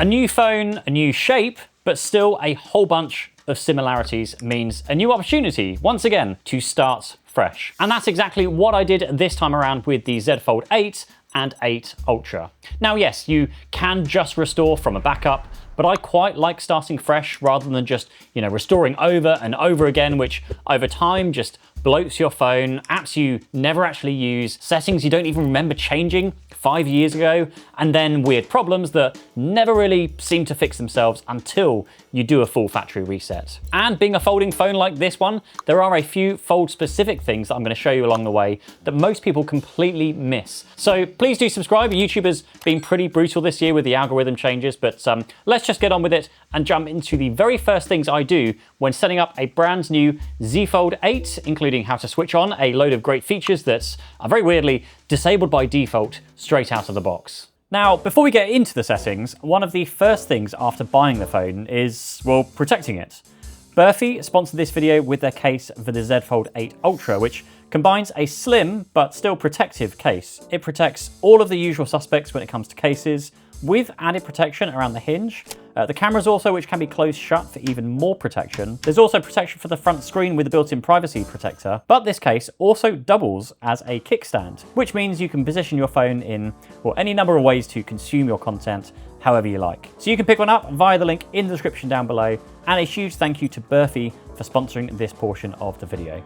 A new phone, a new shape, but still a whole bunch of similarities means a new opportunity, once again, to start fresh. And that's exactly what I did this time around with the Z Fold 8 and 8 Ultra. Now, yes, you can just restore from a backup, but I quite like starting fresh rather than just, restoring over and over again, which over time just bloats your phone, apps you never actually use, settings you don't even remember changing 5 years ago, and then weird problems that never really seem to fix themselves until you do a full factory reset. And being a folding phone like this one, there are a few fold specific things that I'm going to show you along the way that most people completely miss. So please do subscribe. YouTube has been pretty brutal this year with the algorithm changes, but let's just get on with it and jump into the very first things I do when setting up a brand new Z Fold 8, including how to switch on a load of great features that are very weirdly disabled by default straight out of the box. Now, before we get into the settings, one of the first things after buying the phone is, well, protecting it. Burfy sponsored this video with their case for the Z Fold 8 Ultra, which combines a slim but still protective case. It protects all of the usual suspects when it comes to cases, with added protection around the hinge. The cameras also, which can be closed shut for even more protection. There's also protection for the front screen with a built-in privacy protector, but this case also doubles as a kickstand, which means you can position your phone in, well, any number of ways to consume your content however you like. So you can pick one up via the link in the description down below, and a huge thank you to Burfy for sponsoring this portion of the video.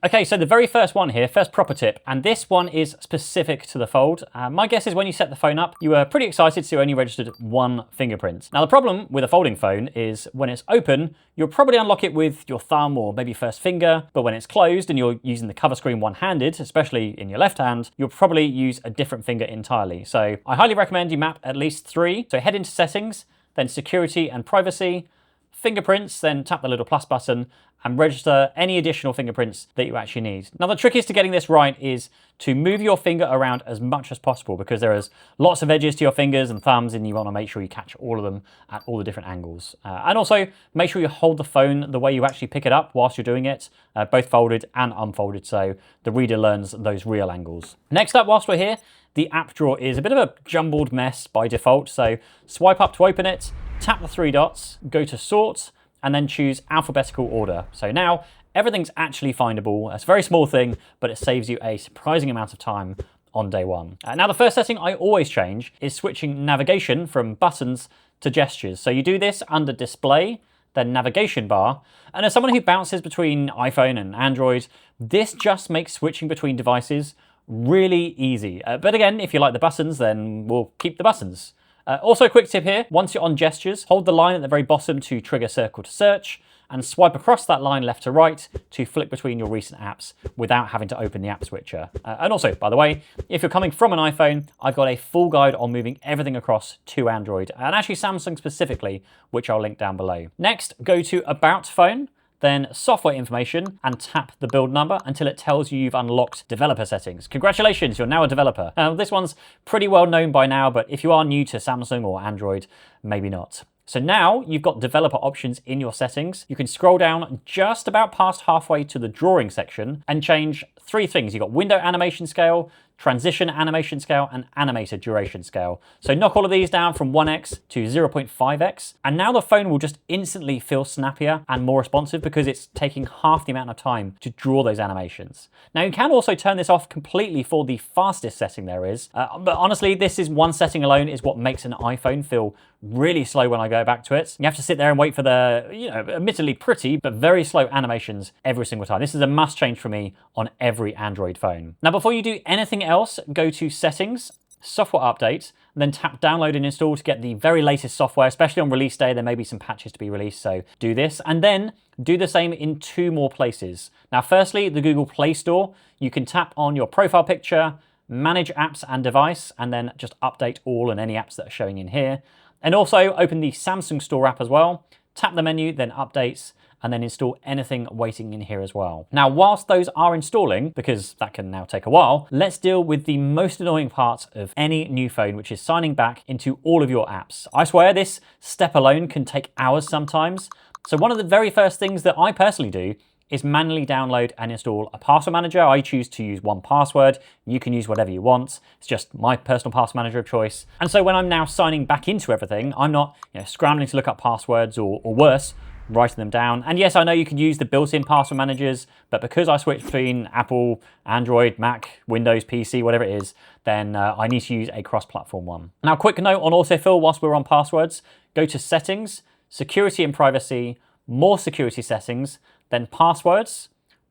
Okay, so the very first one here, first proper tip, and this one is specific to the Fold. My guess is when you set the phone up, you were pretty excited to only registered one fingerprint. Now the problem with a folding phone is when it's open, you'll probably unlock it with your thumb or maybe first finger, but when it's closed and you're using the cover screen one-handed, especially in your left hand, you'll probably use a different finger entirely. So I highly recommend you map at least 3. So head into settings, then security and privacy, fingerprints, then tap the little plus button and register any additional fingerprints that you actually need. Now the trickiest to getting this right is to move your finger around as much as possible, because there is lots of edges to your fingers and thumbs and you want to make sure you catch all of them at all the different angles. And also make sure you hold the phone the way you actually pick it up whilst you're doing it, both folded and unfolded, so the reader learns those real angles. Next up, whilst we're here, the app drawer is a bit of a jumbled mess by default, so swipe up to open it, tap the 3 dots, go to sort, and then choose alphabetical order. So now everything's actually findable. It's a very small thing, but it saves you a surprising amount of time on day one. Now the first setting I always change is switching navigation from buttons to gestures. So you do this under display, then navigation bar. And as someone who bounces between iPhone and Android, this just makes switching between devices really easy. But again, if you like the buttons, then we'll keep the buttons. Also, a quick tip here, once you're on gestures, hold the line at the very bottom to trigger circle to search, and swipe across that line left to right to flick between your recent apps without having to open the app switcher. And also, by the way, if you're coming from an iPhone, I've got a full guide on moving everything across to Android, and actually Samsung specifically, which I'll link down below. Next, go to About Phone, then software information, and tap the build number until it tells you you've unlocked developer settings. Congratulations, you're now a developer. This one's pretty well known by now, but if you are new to Samsung or Android, maybe not. So now you've got developer options in your settings. You can scroll down just about past halfway to the drawing section and change 3 things. You've got window animation scale, transition animation scale, and animated duration scale. So knock all of these down from 1x to 0.5x, and now the phone will just instantly feel snappier and more responsive because it's taking half the amount of time to draw those animations. Now you can also turn this off completely for the fastest setting there is, but honestly this is one setting alone is what makes an iPhone feel really slow when I go back to it. You have to sit there and wait for the, admittedly pretty, but very slow animations every single time. This is a must change for me on every Android phone. Now before you do anything else, go to settings, software update, and then tap download and install to get the very latest software, especially on release day. There may be some patches to be released, so do this. And then do the same in 2 more places. Now, firstly, the Google Play Store, you can tap on your profile picture, manage apps and device, and then just update all and any apps that are showing in here. And also open the Samsung Store app as well, tap the menu, then updates, and then install anything waiting in here as well. Now, whilst those are installing, because that can now take a while, let's deal with the most annoying part of any new phone, which is signing back into all of your apps. I swear this step alone can take hours sometimes. So one of the very first things that I personally do is manually download and install a password manager. I choose to use 1Password. You can use whatever you want. It's just my personal password manager of choice. And so when I'm now signing back into everything, I'm not scrambling to look up passwords or worse, writing them down. And yes, I know you can use the built-in password managers, but because I switch between Apple, Android, Mac, Windows, PC, whatever it is, then I need to use a cross-platform one. Now, quick note on autofill whilst we're on passwords, go to Settings, Security and Privacy, More Security Settings, then Passwords,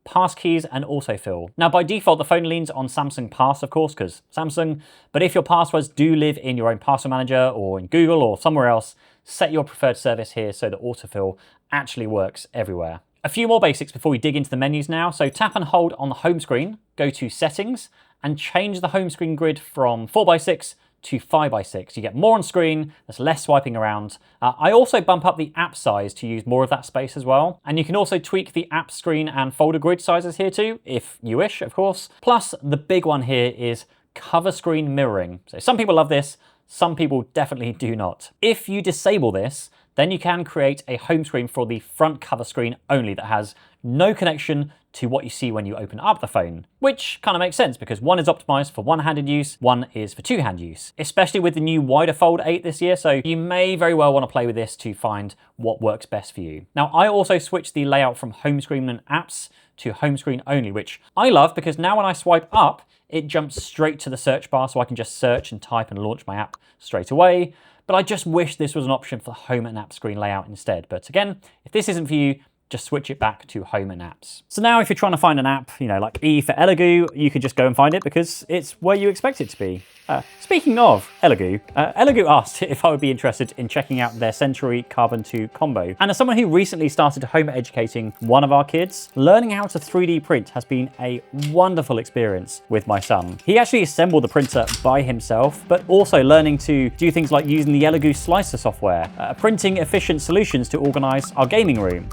Passkeys and autofill. Now by default, the phone leans on Samsung Pass, of course, because Samsung, but if your passwords do live in your own password manager or in Google or somewhere else, set your preferred service here so that autofill actually works everywhere. A few more basics before we dig into the menus now. So tap and hold on the home screen, go to Settings and change the home screen grid from 4:6 to 5:6. You get more on screen, there's less swiping around. I also bump up the app size to use more of that space as well. And you can also tweak the app screen and folder grid sizes here too, if you wish, of course. Plus, the big one here is cover screen mirroring. So some people love this, some people definitely do not. If you disable this, then you can create a home screen for the front cover screen only that has no connection to what you see when you open up the phone, which kind of makes sense because one is optimized for one-handed use, one is for two-hand use, especially with the new wider Fold 8 this year, so you may very well want to play with this to find what works best for you. Now, I also switched the layout from home screen and apps to home screen only, which I love because now when I swipe up, it jumps straight to the search bar so I can just search and type and launch my app straight away. But I just wish this was an option for the home and app screen layout instead. But again, if this isn't for you, just switch it back to home and apps. So now if you're trying to find an app, like E for Elegoo, you could just go and find it because it's where you expect it to be. Speaking of Elegoo, Elegoo asked if I would be interested in checking out their Century Carbon 2 combo. And as someone who recently started home educating one of our kids, learning how to 3D print has been a wonderful experience with my son. He actually assembled the printer by himself, but also learning to do things like using the Elegoo slicer software, printing efficient solutions to organize our gaming room.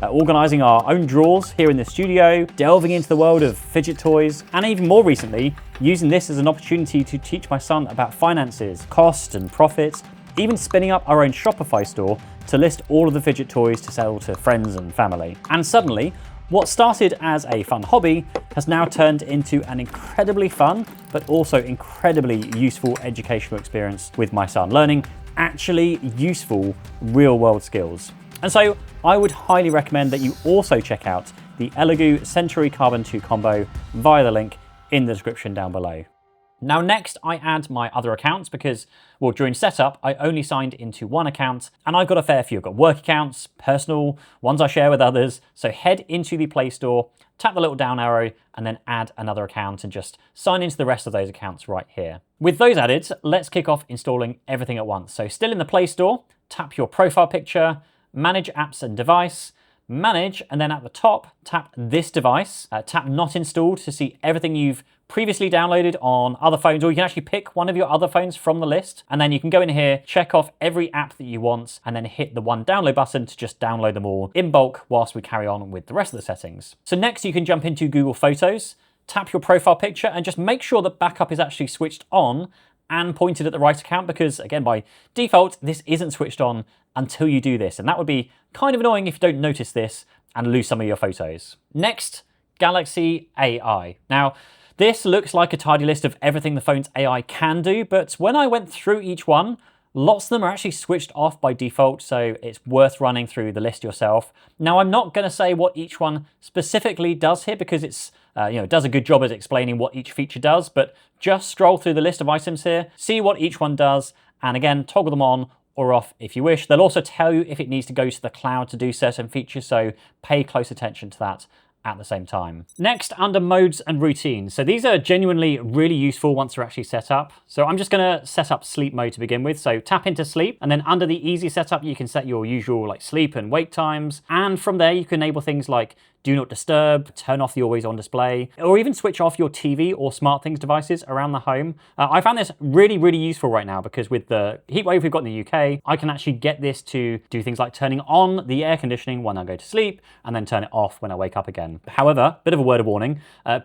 Organising our own drawers here in the studio, delving into the world of fidget toys, and even more recently, using this as an opportunity to teach my son about finances, cost and profit, even spinning up our own Shopify store to list all of the fidget toys to sell to friends and family. And suddenly, what started as a fun hobby has now turned into an incredibly fun, but also incredibly useful educational experience with my son, learning actually useful real-world skills. And so I would highly recommend that you also check out the Elegoo Century Carbon 2 combo via the link in the description down below. Now next I add my other accounts because, well, during setup I only signed into one account and I've got a fair few. I've got work accounts, personal, ones I share with others. So head into the Play Store, tap the little down arrow and then add another account and just sign into the rest of those accounts right here. With those added, let's kick off installing everything at once. So still in the Play Store, tap your profile picture, manage apps and device, manage, and then at the top, tap this device, tap not installed to see everything you've previously downloaded on other phones, or you can actually pick one of your other phones from the list. And then you can go in here, check off every app that you want, and then hit the one download button to just download them all in bulk whilst we carry on with the rest of the settings. So next you can jump into Google Photos, tap your profile picture, and just make sure that backup is actually switched on and pointed at the right account because, again, by default, this isn't switched on until you do this. And that would be kind of annoying if you don't notice this and lose some of your photos. Next, Galaxy AI. Now, this looks like a tidy list of everything the phone's AI can do, but when I went through each one, lots of them are actually switched off by default, so it's worth running through the list yourself. Now, I'm not going to say what each one specifically does here because it's it does a good job at explaining what each feature does, but just scroll through the list of items here, see what each one does, and again, toggle them on or off if you wish. They'll also tell you if it needs to go to the cloud to do certain features, so pay close attention to that at the same time. Next, under modes and routines. So these are genuinely really useful once they're actually set up. So I'm just gonna set up sleep mode to begin with. So tap into sleep, and then under the easy setup, you can set your usual sleep and wake times. And from there, you can enable things like do not disturb, turn off the always on display, or even switch off your TV or SmartThings devices around the home. I found this really, really useful right now because with the heat wave we've got in the UK, I can actually get this to do things like turning on the air conditioning when I go to sleep and then turn it off when I wake up again. However, bit of a word of warning,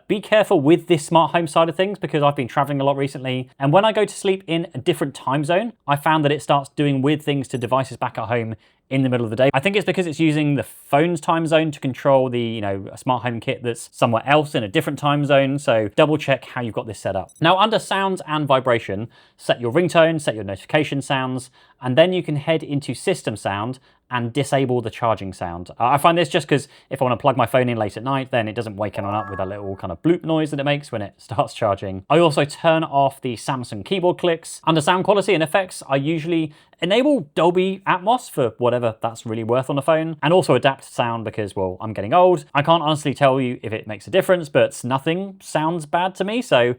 be careful with this smart home side of things because I've been traveling a lot recently. And when I go to sleep in a different time zone, I found that it starts doing weird things to devices back at home in the middle of the day. I think it's because it's using the phone's time zone to control the, a smart home kit that's somewhere else in a different time zone. So double check how you've got this set up. Now under sounds and vibration, set your ringtone, set your notification sounds, and then you can head into system sound and disable the charging sound. I find this just because if I want to plug my phone in late at night, then it doesn't wake anyone up with a little kind of bloop noise that it makes when it starts charging. I also turn off the Samsung keyboard clicks. Under sound quality and effects, I usually enable Dolby Atmos for whatever that's really worth on the phone, and also adapt sound because, well, I'm getting old. I can't honestly tell you if it makes a difference, but nothing sounds bad to me, so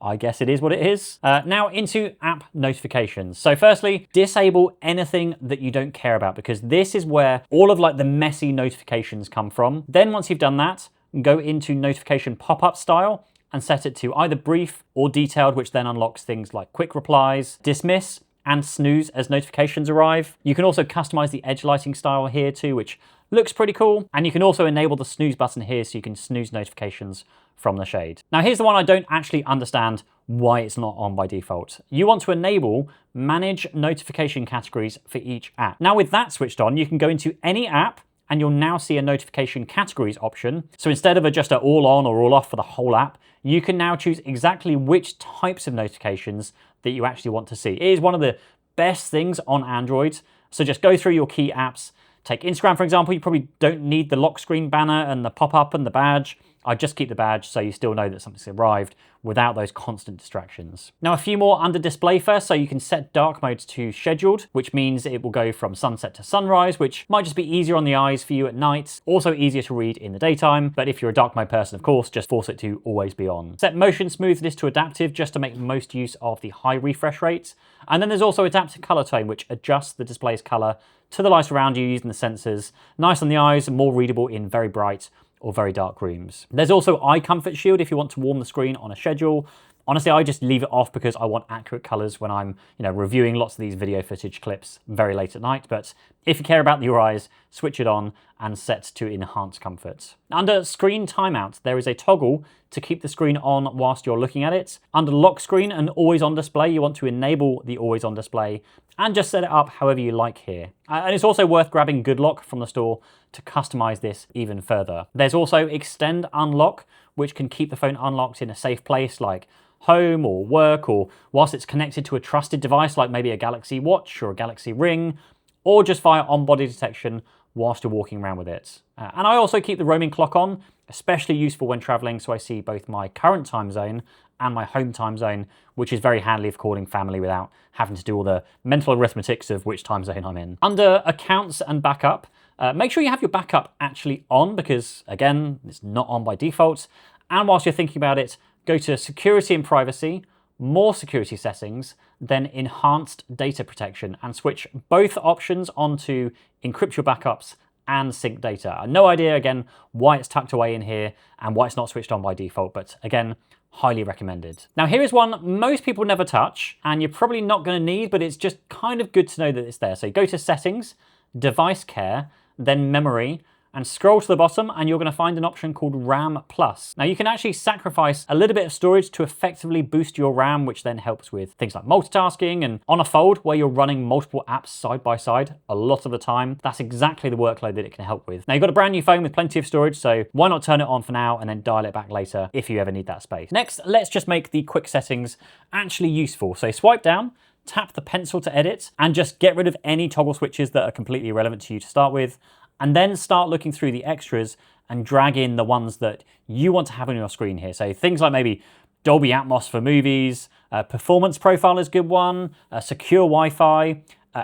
I guess it is what it is. Now into app notifications. So firstly, disable anything that you don't care about, because this is where all of like the messy notifications come from. Then once you've done that, go into notification pop-up style and set it to either brief or detailed, which then unlocks things like quick replies, dismiss, and snooze as notifications arrive. You can also customize the edge lighting style here too, which looks pretty cool. And you can also enable the snooze button here so you can snooze notifications from the shade. Now here's the one I don't actually understand why it's not on by default. You want to enable manage notification categories for each app. Now with that switched on, you can go into any app and you'll now see a notification categories option. So instead of just an all on or all off for the whole app, you can now choose exactly which types of notifications that you actually want to see. It is one of the best things on Android. So just go through your key apps. Take Instagram, for example, you probably don't need the lock screen banner and the pop-up and the badge. I just keep the badge so you still know that something's arrived without those constant distractions. Now a few more under display first, so you can set dark modes to scheduled, which means it will go from sunset to sunrise, which might just be easier on the eyes for you at night, also easier to read in the daytime, but if you're a dark mode person, of course, just force it to always be on. Set motion smoothness to adaptive just to make most use of the high refresh rates. And then there's also adaptive color tone, which adjusts the display's color to the light around you using the sensors. Nice on the eyes and more readable in very bright or very dark rooms. There's also eye comfort shield if you want to warm the screen on a schedule. Honestly, I just leave it off because I want accurate colors when I'm, reviewing lots of these video footage clips very late at night. But if you care about your eyes, switch it on and set to enhance comfort. Under screen timeout, there is a toggle to keep the screen on whilst you're looking at it. Under lock screen and always on display, you want to enable the always on display and just set it up however you like here. And it's also worth grabbing Good Lock from the store to customize this even further. There's also extend unlock, which can keep the phone unlocked in a safe place like home or work, or whilst it's connected to a trusted device like maybe a Galaxy Watch or a Galaxy Ring, or just via on-body detection whilst you're walking around with it. And I also keep the roaming clock on, especially useful when traveling, so I see both my current time zone and my home time zone, which is very handy for calling family without having to do all the mental arithmetics of which time zone I'm in. Under accounts and backup, make sure you have your backup actually on because, again, it's not on by default. And whilst you're thinking about it, go to security and privacy, more security settings, then enhanced data protection, and switch both options onto encrypt your backups and sync data. No idea, again, why it's tucked away in here and why it's not switched on by default, but again, highly recommended. Now here is one most people never touch, and you're probably not going to need, but it's just kind of good to know that it's there. So go to settings, device care, then memory, and scroll to the bottom and you're going to find an option called RAM Plus. Now you can actually sacrifice a little bit of storage to effectively boost your RAM, which then helps with things like multitasking and on a fold where you're running multiple apps side by side a lot of the time. That's exactly the workload that it can help with. Now you've got a brand new phone with plenty of storage, so why not turn it on for now and then dial it back later if you ever need that space. Next, let's just make the quick settings actually useful. So swipe down, tap the pencil to edit, and just get rid of any toggle switches that are completely irrelevant to you to start with. And then start looking through the extras and drag in the ones that you want to have on your screen here. So things like maybe Dolby Atmos for movies, performance profile is a good one, secure Wi-Fi,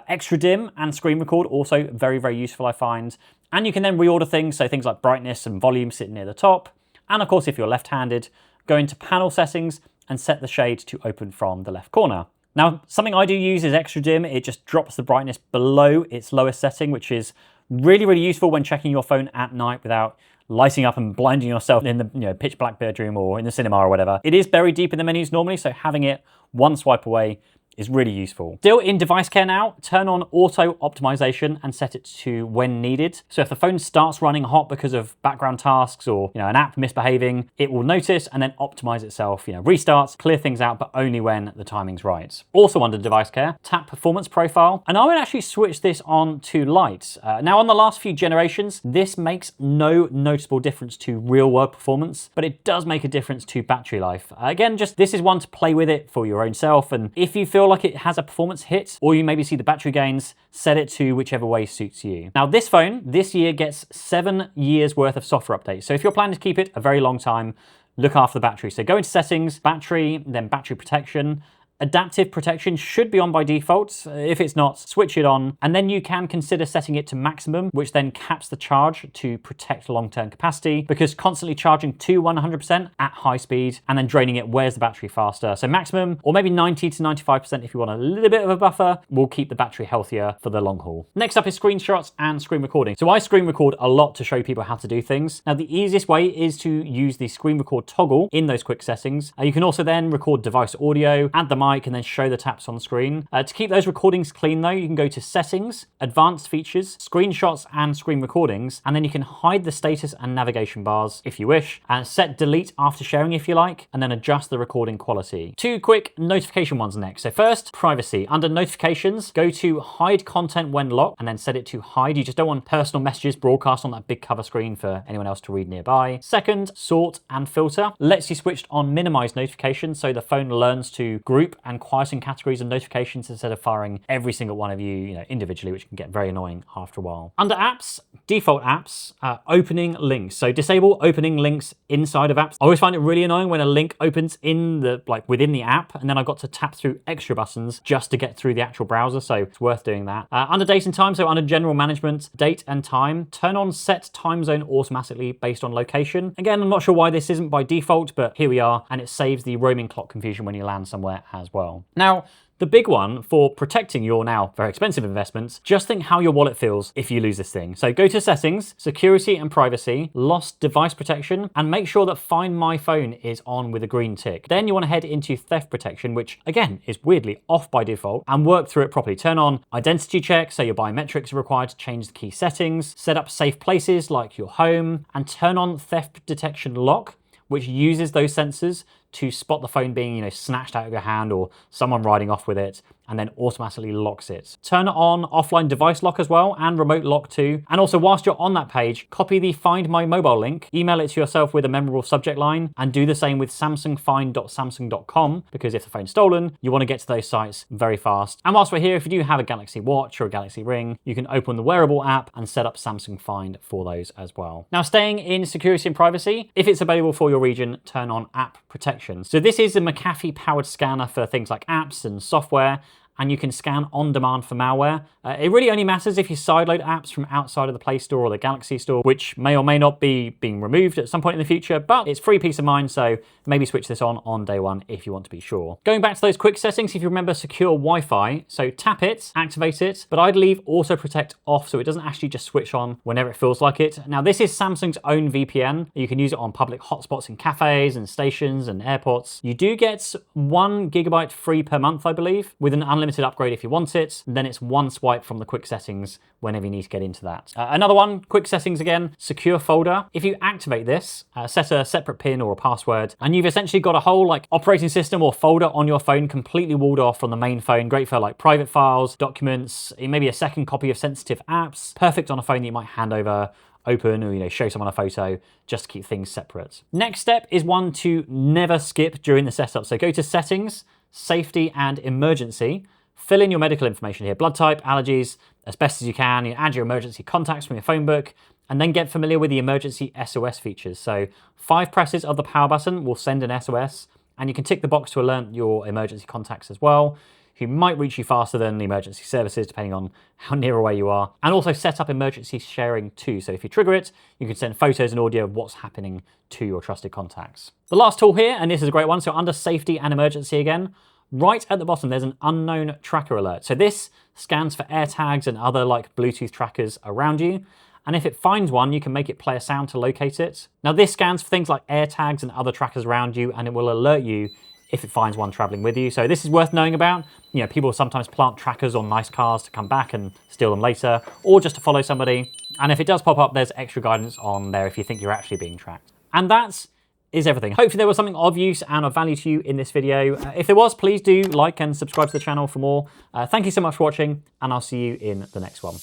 extra dim and screen record, also very, very useful I find. And you can then reorder things, so things like brightness and volume sit near the top. And of course, if you're left-handed, go into panel settings and set the shade to open from the left corner. Now, something I do use is extra dim. It just drops the brightness below its lowest setting, which is really, really useful when checking your phone at night without lighting up and blinding yourself in the pitch black bedroom or in the cinema or whatever. It is buried deep in the menus normally, so having it one swipe away is really useful. Still in device care now, turn on auto optimization and set it to when needed. So if the phone starts running hot because of background tasks or an app misbehaving, it will notice and then optimize itself, restarts, clear things out, but only when the timing's right. Also under device care, tap performance profile, and I would actually switch this on to light. Now on the last few generations, this makes no noticeable difference to real world performance, but it does make a difference to battery life. Again, just this is one to play with it for your own self, and if you feel like it has a performance hit or you maybe see the battery gains, set it to whichever way suits you. Now this phone this year gets 7 years worth of software updates, so if you're planning to keep it a very long time, look after the battery. So go into settings, battery, then battery protection. Adaptive protection should be on by default. If it's not, switch it on, and then you can consider setting it to maximum, which then caps the charge to protect long-term capacity, because constantly charging to 100% at high speed and then draining it wears the battery faster. So maximum, or maybe 90 to 95% if you want a little bit of a buffer, will keep the battery healthier for the long haul. Next up is screenshots and screen recording. So I screen record a lot to show people how to do things. Now the easiest way is to use the screen record toggle in those quick settings. You can also then record device audio, add the mic, and then show the taps on screen. To keep those recordings clean though, you can go to settings, advanced features, screenshots and screen recordings, and then you can hide the status and navigation bars if you wish, and set delete after sharing if you like, and then adjust the recording quality. 2 quick notification ones next. So first, privacy. Under notifications, go to hide content when locked and then set it to hide. You just don't want personal messages broadcast on that big cover screen for anyone else to read nearby. Second, sort and filter. Lets you switch on minimize notifications so the phone learns to group and quieten categories and notifications instead of firing every single one of you, individually, which can get very annoying after a while. Under apps, default apps, opening links. So disable opening links inside of apps. I always find it really annoying when a link opens in the within the app, and then I've got to tap through extra buttons just to get through the actual browser. So it's worth doing that. Under date and time, so under general management, date and time, turn on set time zone automatically based on location. Again, I'm not sure why this isn't by default, but here we are, and it saves the roaming clock confusion when you land somewhere as well. Now, the big one for protecting your now very expensive investments, just think how your wallet feels if you lose this thing. So go to settings, security and privacy, lost device protection, and make sure that Find My Phone is on with a green tick. Then you want to head into theft protection, which again is weirdly off by default, and work through it properly. Turn on identity check, so your biometrics are required to change the key settings, set up safe places like your home, and turn on theft detection lock, which uses those sensors to spot the phone being, snatched out of your hand or someone riding off with it, and then automatically locks it. Turn on offline device lock as well, and remote lock too. And also, whilst you're on that page, copy the Find My Mobile link, email it to yourself with a memorable subject line, and do the same with samsungfind.samsung.com, because if the phone's stolen, you want to get to those sites very fast. And whilst we're here, if you do have a Galaxy Watch or a Galaxy Ring, you can open the wearable app and set up Samsung Find for those as well. Now, staying in security and privacy, if it's available for your region, turn on app protection. So this is a McAfee-powered scanner for things like apps and software, and you can scan on demand for malware. It really only matters if you sideload apps from outside of the Play Store or the Galaxy Store, which may or may not be being removed at some point in the future, but it's free peace of mind, so maybe switch this on day one if you want to be sure. Going back to those quick settings, if you remember secure Wi-Fi, so tap it, activate it, but I'd leave auto protect off so it doesn't actually just switch on whenever it feels like it. Now this is Samsung's own VPN. You can use it on public hotspots in cafes and stations and airports. You do get 1 GB free per month, I believe, with an unlimited upgrade if you want it. Then it's one swipe from the quick settings whenever you need to get into that. Another one, quick settings again, secure folder. If you activate this, set a separate PIN or a password, and you've essentially got a whole operating system or folder on your phone completely walled off from the main phone. Great for private files, documents, maybe a second copy of sensitive apps. Perfect on a phone that you might hand over, open, or show someone a photo, just to keep things separate. Next step is one to never skip during the setup. So go to settings, safety and emergency. Fill in your medical information here, blood type, allergies, as best as you can. You add your emergency contacts from your phone book, and then get familiar with the emergency SOS features. So 5 presses of the power button will send an SOS, and you can tick the box to alert your emergency contacts as well, who might reach you faster than the emergency services, depending on how near away you are. And also set up emergency sharing too. So if you trigger it, you can send photos and audio of what's happening to your trusted contacts. The last tool here, and this is a great one, so under safety and emergency again, right at the bottom, there's an unknown tracker alert. So this scans for AirTags and other Bluetooth trackers around you. And if it finds one, you can make it play a sound to locate it. Now this scans for things like AirTags and other trackers around you, and it will alert you if it finds one traveling with you. So this is worth knowing about. You know, people sometimes plant trackers on nice cars to come back and steal them later, or just to follow somebody. And if it does pop up, there's extra guidance on there if you think you're actually being tracked. And that is everything. Hopefully there was something of use and of value to you in this video. If there was, please do like and subscribe to the channel for more. Thank you so much for watching, and I'll see you in the next one.